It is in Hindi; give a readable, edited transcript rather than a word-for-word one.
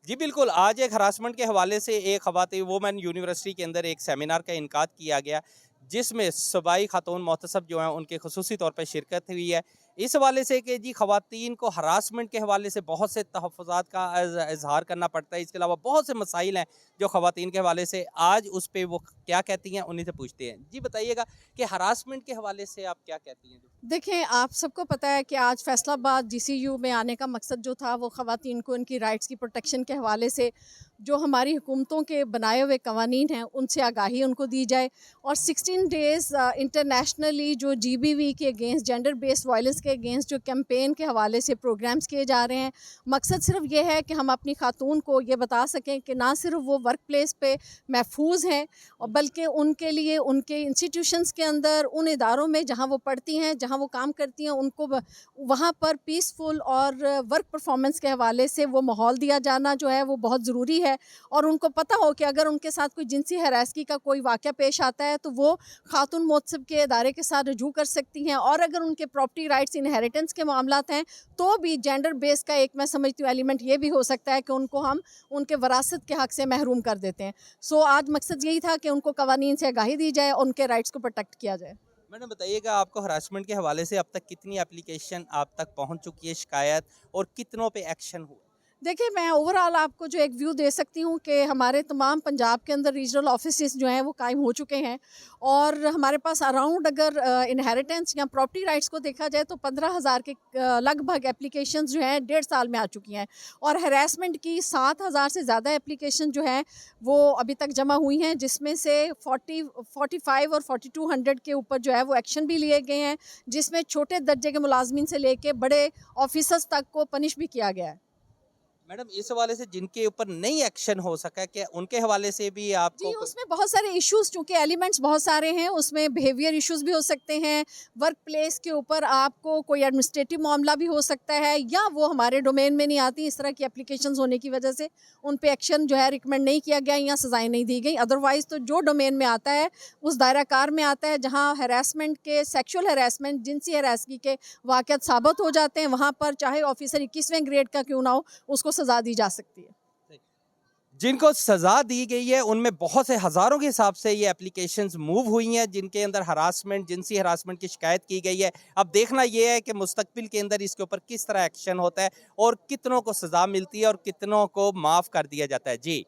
जी बिल्कुल, आज एक हरासमेंट के हवाले से एक ख़वातीन वुमेन यूनिवर्सिटी के अंदर एक सेमिनार का इनकाद किया गया, जिसमें सूबाई खातून मोहतसब जो हैं उनकी खुसूसी तौर पे शिरकत हुई है। इस हवाले से कि जी ख़वातीन को हरासमेंट के हवाले से बहुत से तहफ़्फ़ुज़ात का इज़हार करना पड़ता है, इसके अलावा बहुत से मसाइल हैं जो ख़वातीन के हवाले से आज उस पे वो क्या कहती हैं, उन्हीं से पूछते हैं। जी बताइएगा कि हरासमेंट के हवाले से आप क्या कहती हैं? देखें, आप सबको पता है कि आज फैसलाबाद जीसीयू में आने का मकसद जो था वो ख़वातीन को उनकी राइट्स की प्रोटेक्शन के हवाले से जो हमारी हुकूमतों के बनाए हुए कवानीन हैं उनसे आगाही उनको दी जाए। और 16 डेज़ इंटरनेशनली जो जीबीवी के अगेंस्ट जेंडर बेस्ड वायलेंस के अगेंस्ट जो कैंपेन के हवाले से प्रोग्राम्स किए जा रहे हैं, मकसद सिर्फ ये है कि हम अपनी खातून को ये बता सकें कि ना सिर्फ वो वर्क प्लेस पे महफूज हैं और बल्कि उनके लिए उनके इंस्टीट्यूशंस के अंदर उन इदारों में जहाँ वो पढ़ती हैं, जहाँ वो काम करती हैं, उनको वहाँ पर पीसफुल और वर्क परफॉर्मेंस के हवाले से वो माहौल दिया जाना जो है वो बहुत ज़रूरी है। और उनको पता हो कि अगर उनके साथ कोई जिनसी हरासगी का कोई वाक़या पेश आता है तो वो खातून मोहतसब के इदारे के साथ रजू कर सकती हैं। और अगर उनके प्रॉपर्टी राइट्स इनहेरिटेंस के मामलात हैं तो भी जेंडर बेस का एक मैं समझती हूँ एलिमेंट ये भी हो सकता है कि उनको हम उनके वरासत के हक़ से महरूम कर देते हैं। सो आज मकसद यही था कि उनको कवानीन से आगाही दी जाए और उनके राइट्स को प्रोटेक्ट किया जाए। मैडम बताइएगा, आपको हरासमेंट के हवाले से अब तक कितनी एप्लीकेशन आप तक पहुंच चुकी है, शिकायत, और कितनों पे एक्शन हुआ? देखिए, मैं ओवरऑल आपको जो एक व्यू दे सकती हूँ कि हमारे तमाम पंजाब के अंदर रीजनल ऑफिसेस जो हैं वो कायम हो चुके हैं। और हमारे पास अराउंड अगर इनहेरिटेंस या प्रॉपर्टी राइट्स को देखा जाए तो 15,000 के लगभग एप्लीकेशंस जो हैं 1.5 साल में आ चुकी हैं। और हरासमेंट की 7,000 से ज़्यादा एप्लीकेशन जो हैं वो अभी तक जमा हुई हैं, जिसमें से 45 और 4200 के ऊपर जो है वो एक्शन भी लिए गए हैं, जिसमें छोटे दर्जे के मुलाजमीन से लेके बड़े ऑफिसर्स तक को पनिश भी किया गया है। मैडम इस हवाले से जिनके ऊपर नहीं एक्शन हो सका, क्या उनके हवाले से भी आपको जी, उसमें बहुत सारे इश्यूज़, चूँकि एलिमेंट्स बहुत सारे हैं, उसमें बिहेवियर इश्यूज़ भी हो सकते हैं, वर्क प्लेस के ऊपर आपको कोई एडमिनिस्ट्रेटिव मामला भी हो सकता है, या वो हमारे डोमेन में नहीं आती, इस तरह की एप्लीकेशंस होने की वजह से उन पे एक्शन जो है रिकमेंड नहीं किया गया या सज़ाएँ नहीं दी गई। अदरवाइज़ तो जो डोमेन में आता है, उस दायरा कार में आता है जहाँ हैरेसमेंट के, सेक्शुअल हैरेसमेंट, जिनसी हैरेसगी के वाक़यात साबित हो जाते हैं, वहाँ पर चाहे ऑफ़िसर 21वें ग्रेड का क्यों ना हो, उसको सज़ा दी जा सकती है। जिनको सजा दी गई है उनमें बहुत से हजारों के हिसाब से ये एप्लीकेशंस मूव हुई हैं, जिनके अंदर हरासमेंट, जिनसी हरासमेंट की शिकायत की गई है। अब देखना ये है कि मुस्तकबिल के अंदर इसके ऊपर किस तरह एक्शन होता है और कितनों को सजा मिलती है और कितनों को माफ कर दिया जाता है। जी।